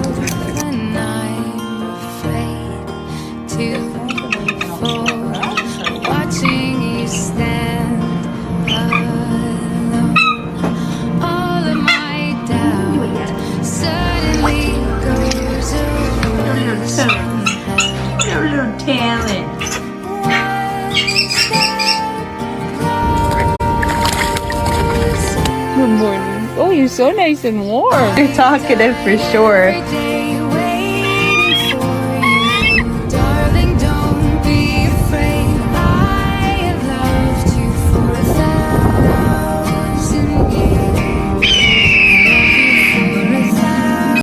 when I'm afraid to fall, watching you stand alone. All of my doubt suddenly goes away somehow. Your little talent. Good morning. Oh, you're so nice and warm. You're talkative for sure. Every day waiting for you, darling, don't